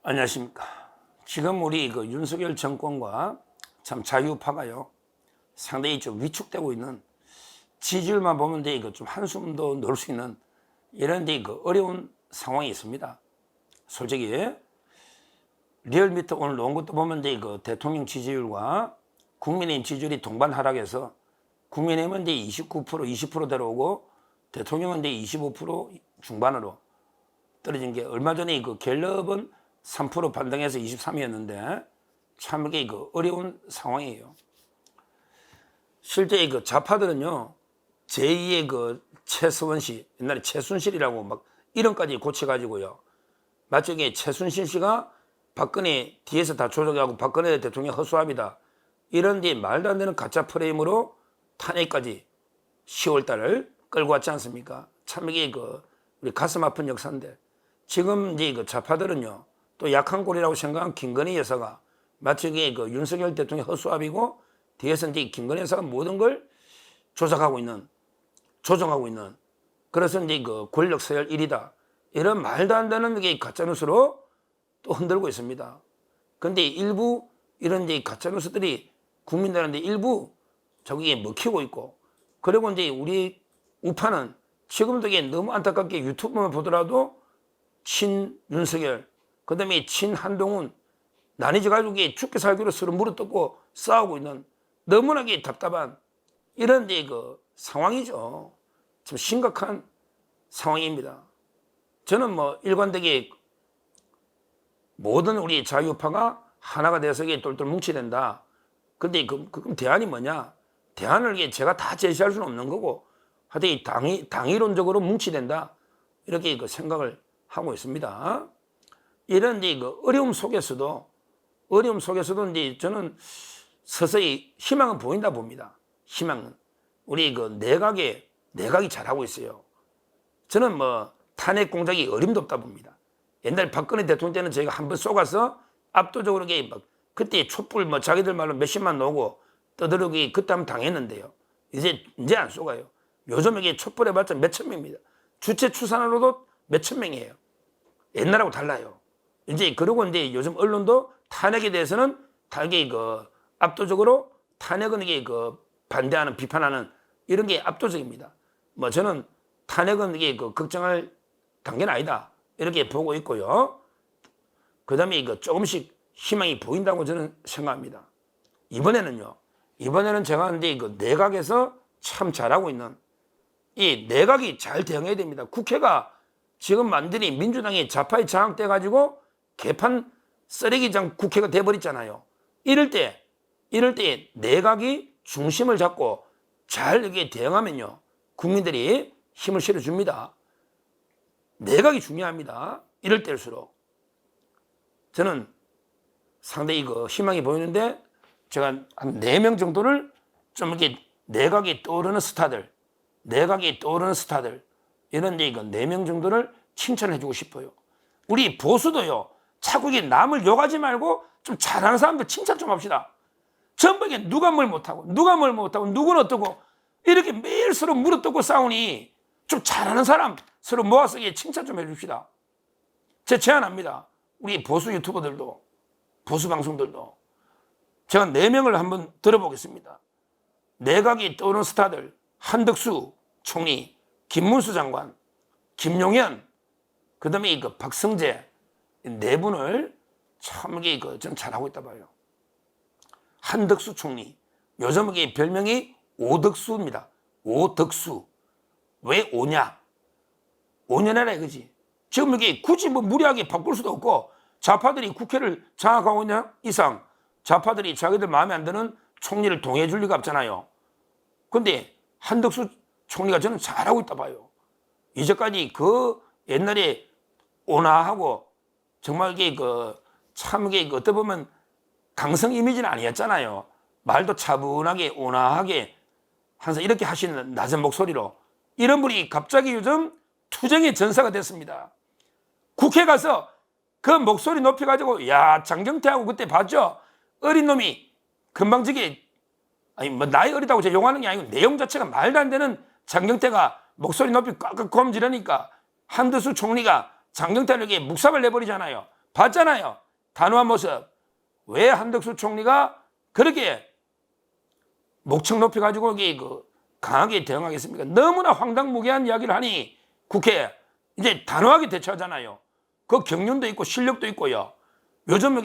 안녕하십니까. 지금 우리 윤석열 정권과 참 자유파가요 상당히 좀 위축되고 있는, 지지율만 보면 좀 한숨도 놓을 수 있는 이런 어려운 상황이 있습니다. 솔직히 리얼미터 오늘 놓은 것도 보면 대통령 지지율과 국민의힘 지지율이 동반 하락해서 국민의힘은 29% 20%대로 오고 대통령은 25% 중반으로 떨어진 게, 얼마 전에 갤럽은 3% 반등해서 23이었는데 참 이게 어려운 상황이에요. 실제 좌파들은요, 제2의 최서원 씨, 옛날에 최순실이라고 막 이름까지 고쳐가지고요, 마치 이게 최순실 씨가 박근혜 뒤에서 다 조작하고 박근혜 대통령 허수아비다, 이런 뒤에 말도 안 되는 가짜 프레임으로 탄핵까지 10월달을 끌고 왔지 않습니까? 참 이게 우리 가슴 아픈 역사인데, 지금 이제 좌파들은요, 또 약한 꼴이라고 생각한 김건희 여사가 마치 이게 윤석열 대통령 허수아비고 뒤에서 이제 김건희 여사가 모든 걸 조작하고 있는, 조정하고 있는, 그래서 이제 권력 서열 1위다, 이런 말도 안 되는 게 가짜뉴스로 또 흔들고 있습니다. 근데 일부 이런 이제 가짜뉴스들이 국민들한테 일부 저기에 먹히고 있고, 그리고 이제 우리 우파는 지금도 이게 너무 안타깝게 유튜브만 보더라도 친 윤석열, 그 다음에 친 한동훈 나뉘어가지고 죽게 살기로 서로 물어뜯고 싸우고 있는 너무나 답답한 이런 이제 상황이죠. 좀 심각한 상황입니다. 저는 일관되게 모든 우리 자유파가 하나가 돼서 똘똘 뭉쳐야 된다. 근데 그럼 대안이 뭐냐? 대안을 제가 다 제시할 수는 없는 거고, 하여튼 당위론적으로 뭉쳐야 된다, 이렇게 생각을 하고 있습니다. 이런 이제 어려움 속에서도 이제 저는 서서히 희망은 보인다 봅니다. 희망은 우리 내각이 잘하고 있어요. 저는 탄핵 공작이 어림도 없다 봅니다. 옛날 박근혜 대통령 때는 저희가 한번 쏘가서 압도적으로 그때 촛불 자기들 말로 몇십만 나오고 떠들기 그때 한번 당했는데요. 이제 안 쏘가요. 요즘 이게 촛불 해봤자 몇천 명입니다. 주체 추산으로도 몇천 명이에요. 옛날하고 달라요. 이제 그러고 이제 요즘 언론도 탄핵에 대해서는 다게 압도적으로 탄핵은 이게 반대하는, 비판하는 이런 게 압도적입니다. 저는 탄핵은 이게 걱정할 단계는 아니다, 이렇게 보고 있고요. 그 다음에 조금씩 희망이 보인다고 저는 생각합니다. 이번에는 제가 이제 내각에서 참 잘하고 있는 이 내각이 잘 대응해야 됩니다. 국회가 지금 완전히 민주당이 좌파에 장악돼 가지고 개판 쓰레기장 국회가 돼버렸잖아요. 이럴 때 내각이 중심을 잡고 잘 이렇게 대응하면요, 국민들이 힘을 실어줍니다. 내각이 중요합니다. 이럴 때일수록 저는 상당히 희망이 보이는데, 제가 한 4명 정도를 좀 이렇게 내각이 떠오르는 스타들, 이런 이제 4명 정도를 칭찬해주고 싶어요. 우리 보수도요, 자꾸 이게 남을 욕하지 말고 좀 잘하는 사람들 칭찬 좀 합시다. 전부 이게 누가 뭘 못하고 누구는 어떠고 이렇게 매일 서로 물어뜯고 싸우니 좀 잘하는 사람 서로 모아서 칭찬 좀 해줍시다. 제 제안합니다. 우리 보수 유튜버들도, 보수 방송들도 제가 4명을 한번 들어보겠습니다. 내각이 떠오르는 스타들, 한덕수 총리, 김문수 장관, 김용현, 그 다음에 박성재, 4분을 참 저는 잘하고 있다 봐요. 한덕수 총리, 요즘 별명이 오덕수입니다. 오덕수. 왜 오냐? 5년 해라 이거지. 지금 굳이 무리하게 바꿀 수도 없고, 좌파들이 국회를 장악하고 있는 이상 좌파들이 자기들 마음에 안 드는 총리를 동의해 줄 리가 없잖아요. 근데 한덕수 총리가 저는 잘하고 있다 봐요. 이제까지 옛날에 온화하고 정말 참 어떻게 보면 강성 이미지는 아니었잖아요. 말도 차분하게 온화하게 항상 이렇게 하시는 낮은 목소리로, 이런 분이 갑자기 요즘 투쟁의 전사가 됐습니다. 국회 가서 그 목소리 높여가지고, 야, 장경태하고 그때 봤죠? 어린 놈이 금방지게, 아니 나이 어리다고 제가 용하는 게 아니고 내용 자체가 말도 안 되는, 장경태가 목소리 높이 꽉꽉 고함지르니까 한덕수 총리가 장경태에게 묵삽을 내버리잖아요. 봤잖아요. 단호한 모습. 왜 한덕수 총리가 그렇게 목청 높여가지고 강하게 대응하겠습니까? 너무나 황당무계한 이야기를 하니 국회 이제 단호하게 대처하잖아요. 그 경륜도 있고 실력도 있고요. 요즘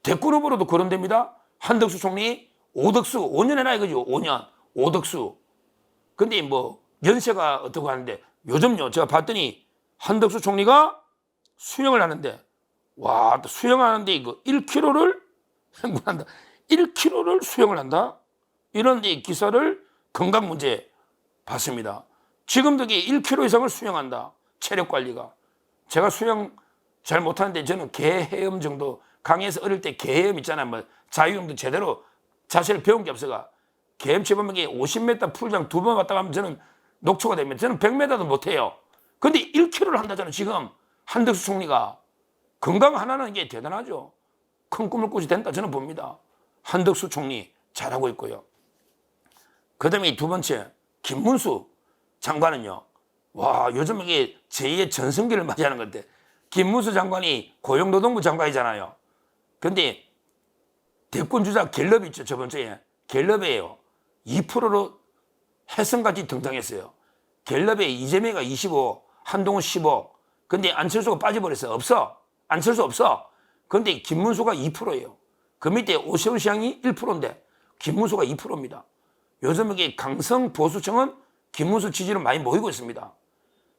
대권 후보로도 거론됩니다. 한덕수 총리, 오덕수 5년 해라 이거죠. 5년 오덕수. 근데 연세가 어떻고 하는데 요즘요 제가 봤더니 한덕수 총리가 수영을 하는데 와, 또 수영하는데 1km를 행군한다. 1km를 수영을 한다. 이런 기사를 건강 문제 봤습니다. 지금도 1km 이상을 수영한다. 체력 관리가. 제가 수영 잘 못하는데 저는 개헤엄 정도, 강에서 어릴 때 개헤엄 있잖아요. 자유형도 제대로 자세를 배운 게 없어가. 개헤엄 치면 50m 풀장 2번 왔다 가면 저는 녹초가 되면 저는 100m도 못해요. 근데 1km를 한다잖아요. 지금 한덕수 총리가. 건강 하나는 이게 대단하죠. 큰 꿈을 꾸지 된다 저는 봅니다. 한덕수 총리 잘하고 있고요. 그 다음에 두 번째 김문수 장관은요. 와, 요즘 제2의 전성기를 맞이하는 건데 김문수 장관이 고용노동부 장관이잖아요. 근데 대권주자 갤럽 있죠. 저번 주에 갤럽이에요. 2%로 해성같이 등장했어요. 갤럽에 이재명이가 25, 한동훈 15. 근데 안철수가 빠져버렸어요. 없어. 안철수 없어. 근데 김문수가 2%예요. 그 밑에 오세훈 시장이 1%인데 김문수가 2%입니다. 요즘 강성 보수층은 김문수 지지를 많이 모이고 있습니다.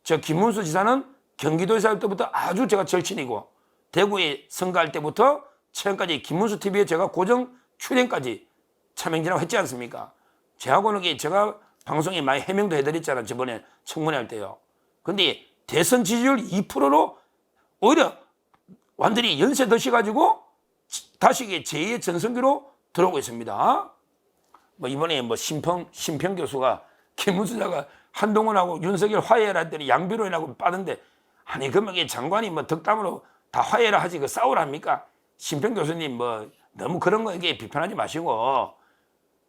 저 김문수 지사는 경기도에서 할 때부터 아주 제가 절친이고 대구에 선거할 때부터 최근까지 김문수 TV에 제가 고정 출연까지 참여진하고 했지 않습니까? 저하고는 제가 방송에 많이 해명도 해드렸잖아요. 저번에 청문회 할 때요. 근데 대선 지지율 2%로 오히려 완전히 연세 드셔가지고 다시 제2의 전성기로 들어오고 있습니다. 이번에 심평 교수가 김문수 장관 한동훈하고 윤석열 화해를 할 때는 양비론이라고 빠는데 아니 그러면 장관이 덕담으로 다 화해를 하지 싸우라 합니까? 심평 교수님 너무 그런 거 비판하지 마시고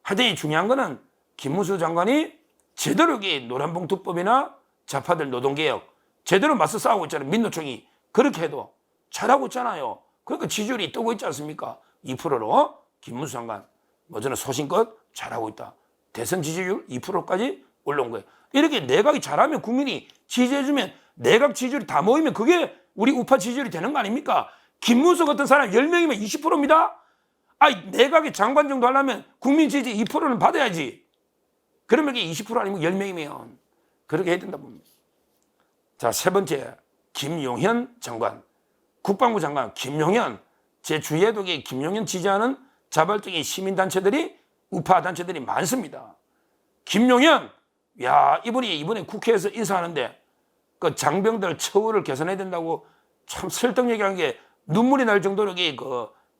하여튼 중요한 거는 김문수 장관이 제대로 노란봉투법이나 좌파들 노동개혁 제대로 맞서 싸우고 있잖아요. 민노총이 그렇게 해도 잘하고 있잖아요. 그러니까 지지율이 뜨고 있지 않습니까? 2%로 김문수 장관 저는 소신껏 잘하고 있다. 대선 지지율 2%까지 올라온 거예요. 이렇게 내각이 잘하면 국민이 지지해주면 내각 지지율이 다 모이면 그게 우리 우파 지지율이 되는 거 아닙니까? 김문수 같은 사람 10명이면 20%입니다. 내각의 장관 정도 하려면 국민 지지 2%는 받아야지. 그러면 이게 20% 아니면 10명이면 그렇게 해야 된다 봅니다. 자, 세 번째 김용현 장관. 국방부 장관 김용현. 제 주위에도 김용현 지지하는 자발적인 시민단체들이 우파 단체들이 많습니다. 김용현, 야, 이분이 이번에 국회에서 인사하는데 그 장병들 처우를 개선해야 된다고 참 설득 얘기한 게 눈물이 날 정도로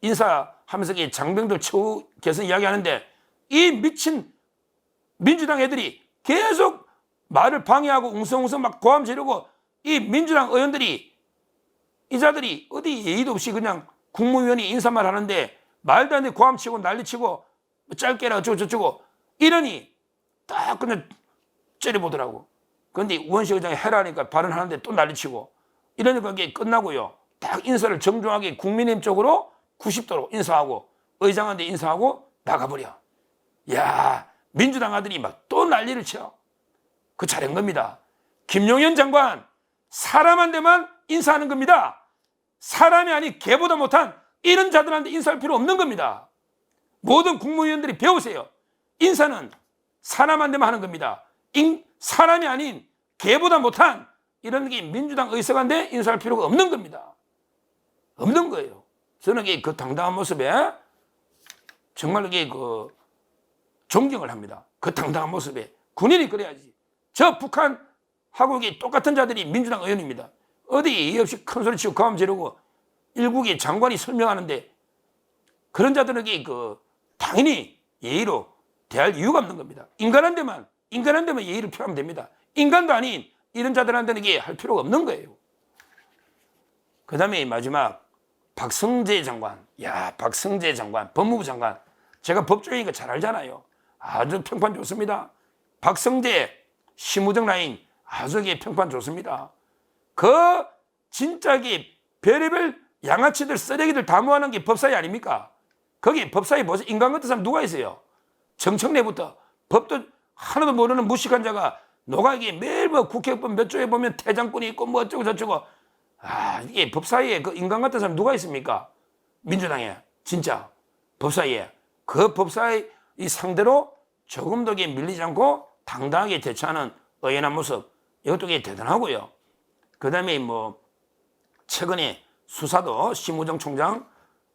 인사하면서 장병들 처우 개선 이야기하는데 이 미친 민주당 애들이 계속 말을 방해하고 웅성웅성 막 고함 지르고 이 민주당 의원들이 이자들이 어디 예의도 없이 그냥 국무위원이 인사말 하는데 말도 안 되게 고함치고 난리치고 짧게라 어쩌고 이러니 딱 그냥 째려보더라고. 그런데 우원식 의장이 해라니까 발언하는데 또 난리치고 이러니까 이게 끝나고요. 딱 인사를 정중하게 국민의힘 쪽으로 90도로 인사하고 의장한테 인사하고 나가버려. 야, 민주당 아들이 막 또 난리를 쳐. 그 잘한 겁니다. 김용현 장관 사람한테만 인사하는 겁니다. 사람이 아닌 개보다 못한 이런 자들한테 인사할 필요 없는 겁니다. 모든 국무위원들이 배우세요. 인사는 사람한테만 하는 겁니다. 사람이 아닌 개보다 못한 이런 게 민주당 의석한테 인사할 필요가 없는 겁니다. 없는 거예요. 저는 그 당당한 모습에 정말 존경을 합니다. 그 당당한 모습에 군인이 그래야지. 저 북한하고 똑같은 자들이 민주당 의원입니다. 어디 예의 없이 큰 소리 치고 고함 지르고 일국의 장관이 설명하는데 그런 자들에게 당연히 예의로 대할 이유가 없는 겁니다. 인간한테만 예의를 표하면 됩니다. 인간도 아닌 이런 자들한테는 이게 할 필요가 없는 거예요. 그 다음에 마지막 박성재 장관. 야, 박성재 장관, 법무부 장관. 제가 법조인이니까 잘 알잖아요. 아주 평판 좋습니다. 박성재 심우정 라인 아주 평판 좋습니다. 진짜 별의별 양아치들 쓰레기들 다 모아놓은 게 법사위 아닙니까? 거기 법사위 보세요. 인간 같은 사람 누가 있어요? 정청래부터 법도 하나도 모르는 무식한 자가 노가기 매일 뭐 국회법 몇 조에 보면 태장권이 있고 뭐 어쩌고 저쩌고. 이게 법사위에 그 인간 같은 사람 누가 있습니까? 민주당에 진짜 법사위에 그 법사위 이 상대로 조금도 밀리지 않고 당당하게 대처하는 의연한 모습, 이것도 대단하고요. 그 다음에 뭐 최근에 수사도 심우정 총장과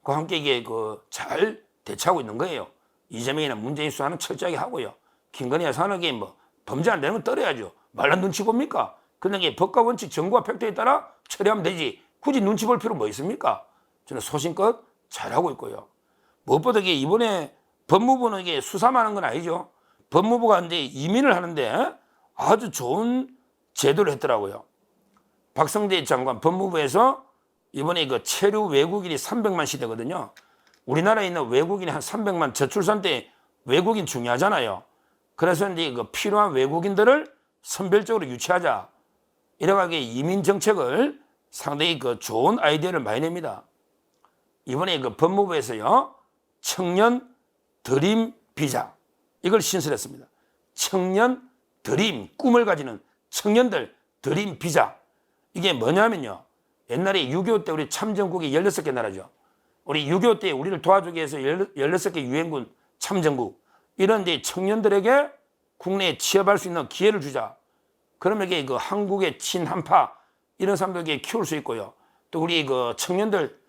함께 이게 잘 대처하고 있는 거예요. 이재명이나 문재인 수사는 철저하게 하고요. 김건희 여사는 뭐 범죄 안 되는 건 떨어야죠. 말란 눈치 봅니까? 그냥 법과 원칙, 정부와 팩트에 따라 처리하면 되지. 굳이 눈치 볼 필요 뭐 있습니까? 저는 소신껏 잘하고 있고요. 무엇보다 이번에 법무부는 수사만 하는 건 아니죠. 법무부가 이제 이민을 하는데 아주 좋은 제도를 했더라고요. 박성재 장관 법무부에서 이번에 체류 외국인이 300만 시대거든요. 우리나라에 있는 외국인이 한 300만, 저출산 때 외국인 중요하잖아요. 그래서 이제 필요한 외국인들을 선별적으로 유치하자. 이래가지고 이민 정책을 상당히 좋은 아이디어를 많이 냅니다. 이번에 법무부에서요, 청년 드림 비자 이걸 신설했습니다. 청년 드림, 꿈을 가지는 청년들 드림 비자. 이게 뭐냐면요, 옛날에 6.25 때 우리 참전국이 16개 나라죠. 우리 6.25 때 우리를 도와주기 위해서 16개 유엔군 참전국, 이런 이제 청년들에게 국내에 취업할 수 있는 기회를 주자. 그러면 이게 한국의 친한파 이런 사람들에게 키울 수 있고요. 또 우리 청년들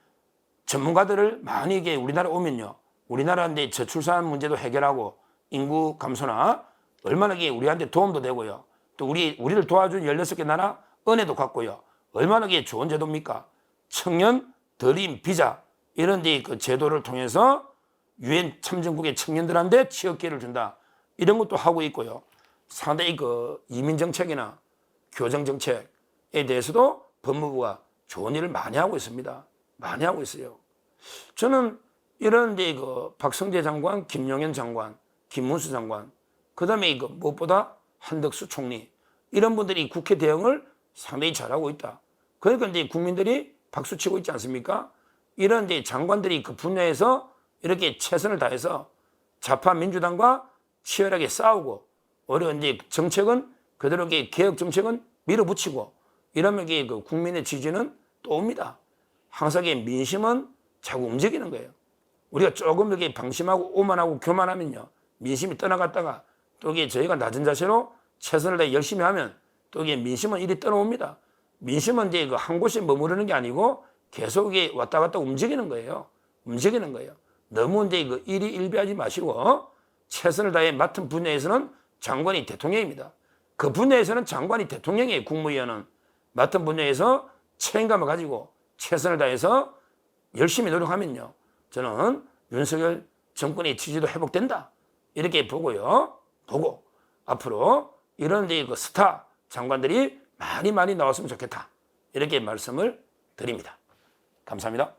전문가들을 많이 우리나라 오면요, 우리나라인데 저출산 문제도 해결하고 인구 감소나 얼마나 우리한테 도움도 되고요. 또 우리를 도와준 16개 나라 은혜도 갖고요. 얼마나 좋은 제도입니까? 청년 드림 비자 이런 데 제도를 통해서 유엔 참전국의 청년들한테 취업 기회를 준다. 이런 것도 하고 있고요. 상당히 이민 정책이나 교정 정책에 대해서도 법무부가 좋은 일을 많이 하고 있습니다. 많이 하고 있어요. 저는 이런 데 박성재 장관, 김용현 장관, 김문수 장관, 그 다음에 무엇보다 한덕수 총리, 이런 분들이 국회 대응을 상당히 잘하고 있다. 그러니까 이제 국민들이 박수치고 있지 않습니까? 이런 이제 장관들이 분야에서 이렇게 최선을 다해서 좌파 민주당과 치열하게 싸우고, 오히려 이제 정책은 그대로 개혁 정책은 밀어붙이고, 이러면 국민의 지지는 또 옵니다. 항상 민심은 자꾸 움직이는 거예요. 우리가 조금 이렇게 방심하고 오만하고 교만하면요, 민심이 떠나갔다가 또 저희가 낮은 자세로 최선을 다해 열심히 하면 또 민심은 이리 떠나옵니다. 민심은 이제 한 곳에 머무르는 게 아니고 계속 왔다 갔다 움직이는 거예요. 움직이는 거예요. 너무 이제 일이 일비하지 마시고 최선을 다해 맡은 분야에서는 장관이 대통령입니다. 그 분야에서는 장관이 대통령이에요. 국무위원은 맡은 분야에서 책임감을 가지고 최선을 다해서 열심히 노력하면요, 저는 윤석열 정권의 지지도 회복된다. 이렇게 보고요. 보고 앞으로 이런 스타 장관들이 많이 나왔으면 좋겠다. 이렇게 말씀을 드립니다. 감사합니다.